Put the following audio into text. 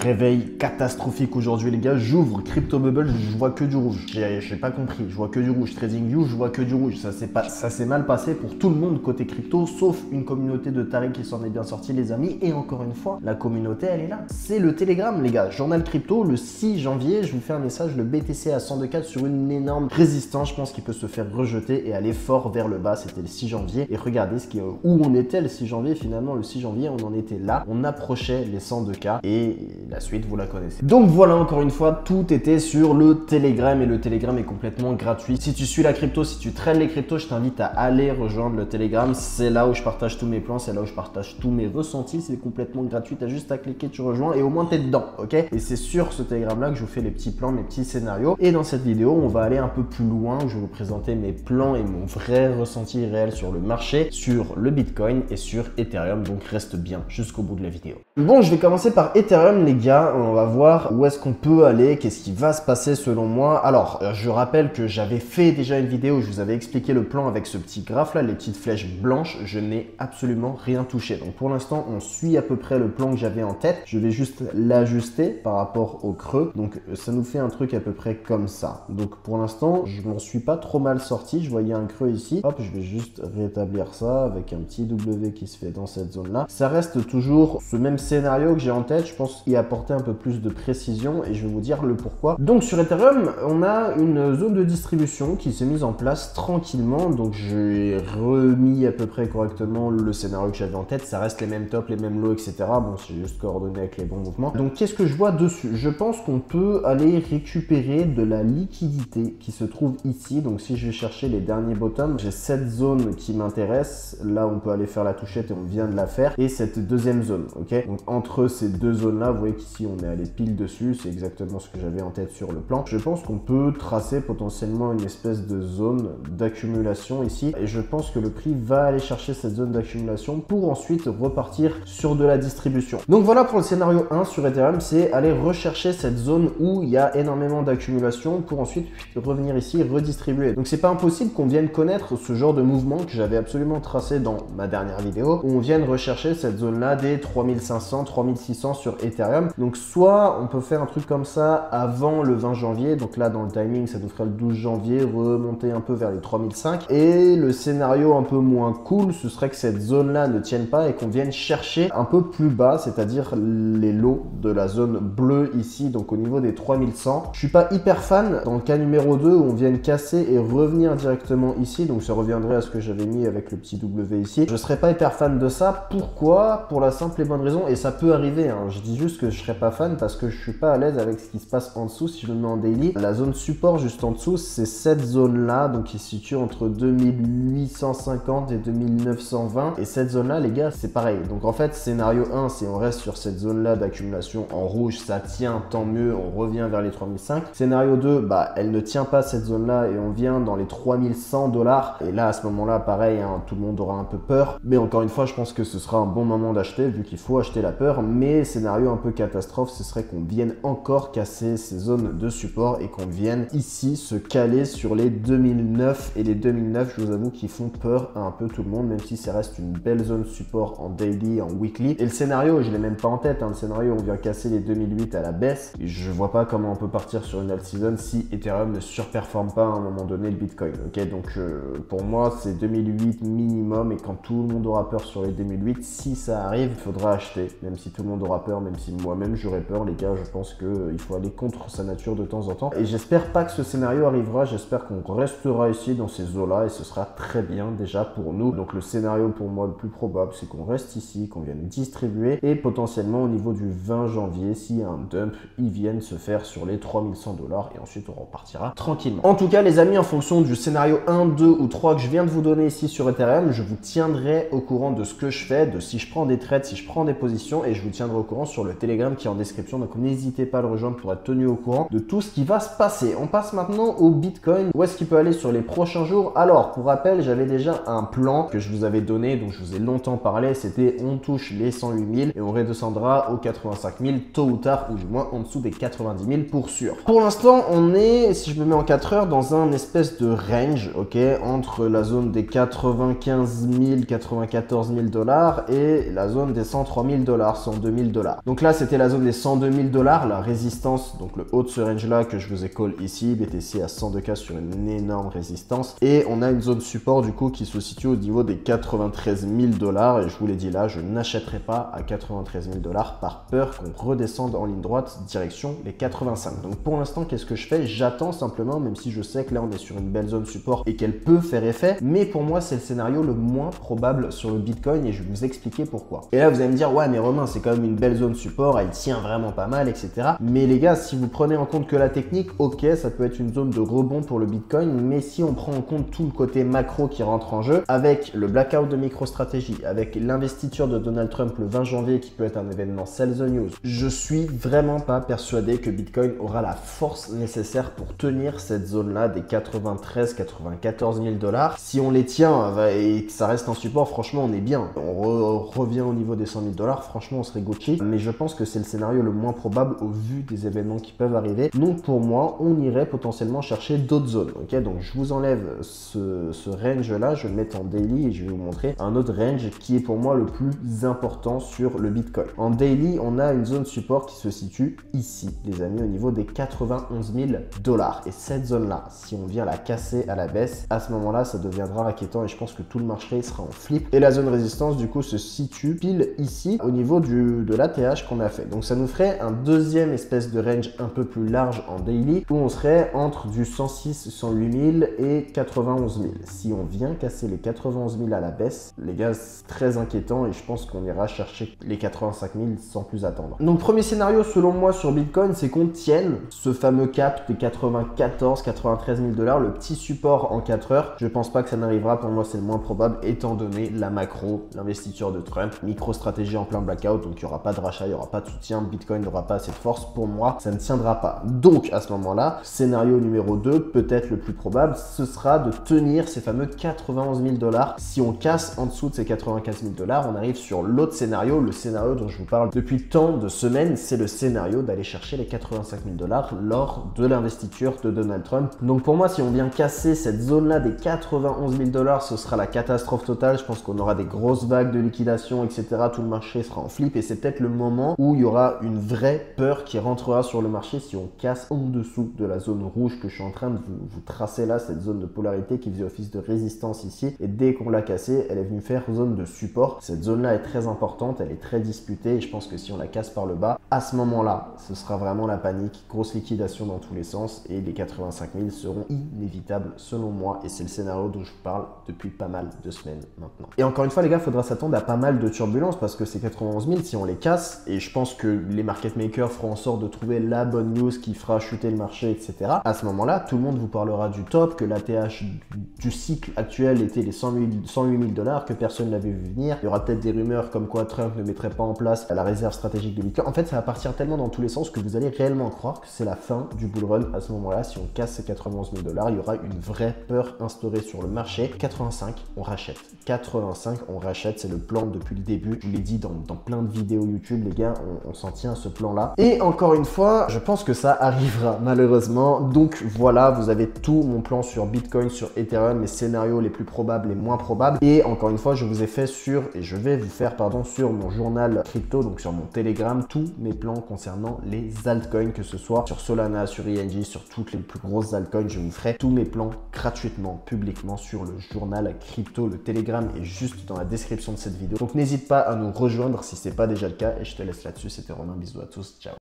réveil catastrophique aujourd'hui les gars, j'ouvre Crypto Bubble, je vois que du rouge. J'ai pas compris, je vois que du rouge. TradingView, je vois que du rouge. Ça s'est mal passé pour tout le monde côté crypto, sauf une communauté de tarés qui s'en est bien sortie les amis. Et encore une fois, la communauté elle est là. C'est le Telegram les gars. Journal crypto, le 6 janvier, je vous fais un message, le BTC à 102,4 sur une énorme résistance. Je pense qu'il peut se faire rejeter et aller fort vers le bas. C'était le 6 janvier. Et regardez où on était le 6 janvier. Finalement, le 6 janvier, on en était là. On approchait les 102K et la suite, vous la connaissez. Donc voilà, encore une fois, tout était sur le Telegram et le Telegram est complètement gratuit. Si tu suis la crypto, si tu traînes les cryptos, je t'invite à aller rejoindre le Telegram. C'est là où je partage tous mes plans, c'est là où je partage tous mes ressentis. C'est complètement gratuit. Tu as juste à cliquer, tu rejoins et au moins tu es dedans, ok? Et c'est sur ce Telegram là que je vous fais les petits plans, mes petits scénarios. Et dans cette vidéo, on va aller un peu plus loin où je vais vous présenter mes plans et mon vrai ressenti réel sur le marché, sur le Bitcoin et sur Ethereum. Donc reste bien jusqu'au bout de la vidéo. Bon, je vais commencer par Ethereum les gars. On va voir où est-ce qu'on peut aller, qu'est-ce qui va se passer selon moi. Alors, je rappelle que j'avais fait déjà une vidéo où je vous avais expliqué le plan avec ce petit graphe là, les petites flèches blanches. Je n'ai absolument rien touché. Donc pour l'instant, on suit à peu près le plan que j'avais en tête. Je vais juste l'ajuster par rapport au creux. Donc ça nous fait un truc à peu près comme ça. Donc pour l'instant, je m'en suis pas trop mal sorti. Je voyais un creux ici. Hop, je vais juste rétablir ça avec un petit W qui se fait dans cette zone là. Ça reste toujours ce même scénario que j'ai en tête. Je pense y apporter un peu plus de précision et je vais vous dire le pourquoi. Donc sur Ethereum, on a une zone de distribution qui s'est mise en place tranquillement. Donc j'ai remis à peu près correctement le scénario que j'avais en tête. Ça reste les mêmes tops, les mêmes lows, etc. Bon, c'est juste coordonné avec les bons mouvements. Donc qu'est-ce que je vois dessus? Je pense qu'on peut aller récupérer de la liquidité qui se trouve ici. Donc si je vais chercher les derniers bottoms, j'ai cette zone qui m'intéresse. Là, on peut aller faire la touchette et on vient de la faire. Et cette deuxième zone, ok? Donc entre ces deux zones-là, vous voyez qu'ici, on est allé pile dessus. C'est exactement ce que j'avais en tête sur le plan. Je pense qu'on peut tracer potentiellement une espèce de zone d'accumulation ici. Et je pense que le prix va aller chercher cette zone d'accumulation pour ensuite repartir sur de la distribution. Donc voilà pour le scénario 1 sur Ethereum, c'est aller rechercher cette zone où il y a énormément d'accumulation pour ensuite revenir ici et redistribuer. Donc c'est pas impossible qu'on vienne connaître ce genre de mouvement que j'avais absolument tracé dans ma dernière vidéo, où on vienne rechercher cette zone là des 3500, 3600 sur Ethereum. Donc soit on peut faire un truc comme ça avant le 20 janvier, donc là dans le timing ça nous ferait le 12 janvier, remonter un peu vers les 3005. Et le scénario un peu moins cool, ce serait que cette zone là ne tienne pas et qu'on vienne chercher un peu plus bas, c'est-à-dire les lows de la zone bleue ici, donc au niveau des 3100. Je suis pas hyper fan dans le cas numéro 2 où on vienne casser et revenir directement ici, donc ça reviendrait à ce que j'avais mis avec le petit W ici. Je serais pas hyper fan de ça. Pourquoi? Pour la simple et bonne raison, et ça peut arriver, hein. Je dis juste que je serais pas fan parce que je suis pas à l'aise avec ce qui se passe en dessous. Si je le mets en daily, la zone support juste en dessous, c'est cette zone là, donc qui se situe entre 2850 et 2920, et cette zone là les gars, c'est pareil. Donc en fait, scénario 1, si on reste sur cette zone là d'accumulation en rouge, ça tient, tant mieux, on revient vers les 3005. Scénario 2, bah elle ne tient pas cette zone là et on vient dans les 3100 $, et là à ce moment là pareil, hein, tout le monde aura un peu peur, mais encore une fois je pense que ce sera un bon moment d'acheter vu qu'il faut acheter la peur. Mais scénario un peu catastrophe, ce serait qu'on vienne encore casser ces zones de support et qu'on vienne ici se caler sur les 2009, et les 2009 je vous avoue qu'ils font peur à un peu tout le monde, même si ça reste une belle zone support en daily, en weekly. Et le scénario, je l'ai même pas en tête, hein. Le scénario, on vient casser les 2008 à la baisse, et je vois pas comment on peut partir sur une alt season si Ethereum ne surperforme pas à un moment donné le Bitcoin, ok? Donc pour moi c'est 2008 minimum, et quand tout le monde aura peur sur les 2008, si ça arrive, il faudra acheter, même si tout le monde aura peur, même si moi-même j'aurais peur les gars. Je pense qu'il faut aller contre sa nature de temps en temps, et j'espère pas que ce scénario arrivera. J'espère qu'on restera ici dans ces eaux-là et ce sera très bien déjà pour nous. Donc le scénario pour moi le plus probable, c'est qu'on reste ici, qu'on vienne distribuer, et potentiellement au niveau du 20 janvier, s'il y a un dump, ils viennent se faire sur les 3100 $, et ensuite on repartira tranquillement. En tout cas les amis, en fonction du scénario 1, 2 ou 3 que je viens de vous donner ici sur Ethereum, je vous tiendrai au courant de ce que je fais, de si je prends des trades, si je prends des positions, et je vous tiendrai au courant sur le Telegram qui est en description. Donc n'hésitez pas à le rejoindre pour être tenu au courant de tout ce qui va se passer. On passe maintenant au Bitcoin. Où est-ce qu'il peut aller sur les prochains jours? Alors pour rappel, j'avais déjà un plan que je vous avais donné, dont je vous ai longtemps parlé. C'était on touche les 108 000 et on redescendra aux 85 000 tôt ou tard, ou du moins en dessous des 90 000 pour sûr. Pour l'instant on est, si je me mets en 4 heures, dans un espèce de range, ok, entre la zone des 95 000, 94 000 $ et la zone des 103 000 $, 102 000 $. Donc là c'était fait la zone des 102 000 $, la résistance, donc le haut de ce range là que je vous ai call ici, BTC à 102K sur une énorme résistance. Et on a une zone support du coup qui se situe au niveau des 93 000 $. Et je vous l'ai dit là, je n'achèterai pas à 93 000 $ par peur qu'on redescende en ligne droite direction les 85. Donc pour l'instant, qu'est-ce que je fais? J'attends simplement, même si je sais que là on est sur une belle zone support et qu'elle peut faire effet. Mais pour moi, c'est le scénario le moins probable sur le Bitcoin et je vais vous expliquer pourquoi. Et là, vous allez me dire, ouais, mais Romain, c'est quand même une belle zone support, elle tient vraiment pas mal, etc. Mais les gars, si vous prenez en compte que la technique, ok, ça peut être une zone de rebond pour le Bitcoin, mais si on prend en compte tout le côté macro qui rentre en jeu, avec le blackout de MicroStrategy, avec l'investiture de Donald Trump le 20 janvier qui peut être un événement sell the news, je suis vraiment pas persuadé que Bitcoin aura la force nécessaire pour tenir cette zone-là des 93 000 $, 94 000 $. Si on les tient et que ça reste en support, franchement, on est bien. On revient au niveau des 100 000 $, franchement, on serait Gucci. Mais je pense que c'est le scénario le moins probable au vu des événements qui peuvent arriver. Donc pour moi, on irait potentiellement chercher d'autres zones. Ok, donc je vous enlève ce range-là, je vais le mettre en daily et je vais vous montrer un autre range qui est pour moi le plus important sur le Bitcoin. En daily, on a une zone support qui se situe ici, les amis, au niveau des 91 000 $. Et cette zone-là, si on vient la casser à la baisse, à ce moment-là, ça deviendra raquettant et je pense que tout le marché sera en flip. Et la zone résistance, du coup, se situe pile ici, au niveau de l'ATH qu'on a fait. Donc ça nous ferait un deuxième espèce de range un peu plus large en daily, où on serait entre du 106, 108 000 et 91 000. Si on vient casser les 91 000 à la baisse, les gars, c'est très inquiétant et je pense qu'on ira chercher les 85 000 sans plus attendre. Donc premier scénario selon moi sur Bitcoin, c'est qu'on tienne ce fameux cap de 94 93 000 $, le petit support en 4 heures. Je pense pas que ça n'arrivera, pour moi c'est le moins probable étant donné la macro, l'investiture de Trump, MicroStrategy en plein blackout, donc il n'y aura pas de rachat, il n'y aura pas de soutien, Bitcoin n'aura pas assez de force, pour moi ça ne tiendra pas. Donc à ce moment-là, scénario numéro 2, peut-être le plus probable, ce sera de tenir ces fameux 91 000 $. Si on casse en dessous de ces 95 000 $, on arrive sur l'autre scénario, le scénario dont je vous parle depuis tant de semaines, c'est le scénario d'aller chercher les 85 000 $ lors de l'investiture de Donald Trump. Donc pour moi, si on vient casser cette zone-là des 91 000 $, ce sera la catastrophe totale. Je pense qu'on aura des grosses vagues de liquidation, etc. Tout le marché sera en flip et c'est peut-être le moment où il y aura une vraie peur qui rentrera sur le marché si on casse en dessous de la zone rouge que je suis en train de vous tracer là, cette zone de polarité qui faisait office de résistance ici. Et dès qu'on l'a cassée, elle est venue faire zone de support. Cette zone-là est très importante, elle est très disputée et je pense que si on la casse par le bas, à ce moment-là, ce sera vraiment la panique, grosse liquidation dans tous les sens et les 85 000 seront inévitables selon moi et c'est le scénario dont je vous parle depuis pas mal de semaines maintenant. Et encore une fois les gars, il faudra s'attendre à pas mal de turbulences parce que ces 91 000, si on les casse, et je pense que les market makers feront en sorte de trouver la bonne news qui fera chuter le marché, etc. À ce moment-là, tout le monde vous parlera du top, que l'ATH du cycle actuel était les 108 000 $, que personne n'avait vu venir. Il y aura peut-être des rumeurs comme quoi Trump ne mettrait pas en place la réserve stratégique de Bitcoin. En fait, ça va partir tellement dans tous les sens que vous allez réellement croire que c'est la fin du bull run à ce moment-là. Si on casse ces 91 000 $, il y aura une vraie peur instaurée sur le marché. 85, on rachète. 85, on rachète. C'est le plan depuis le début. Je vous l'ai dit dans plein de vidéos YouTube, les gars, on s'en tient à ce plan-là. Et encore une fois, je pense que ça arrivera malheureusement. Donc voilà, vous avez tout mon plan sur Bitcoin, sur Ethereum, mes scénarios les plus probables, les moins probables. Et encore une fois, je vous ai fait je vais vous faire, sur mon journal crypto, donc sur mon Telegram, tous mes plans concernant les altcoins, que ce soit sur Solana, sur ING, sur toutes les plus grosses altcoins. Je vous ferai tous mes plans gratuitement, publiquement sur le journal crypto. Le Telegram est juste dans la description de cette vidéo. Donc n'hésite pas à nous rejoindre si ce n'est pas déjà le cas. Et je te laisse là-dessus. C'était Romain. Bisous à tous. Ciao.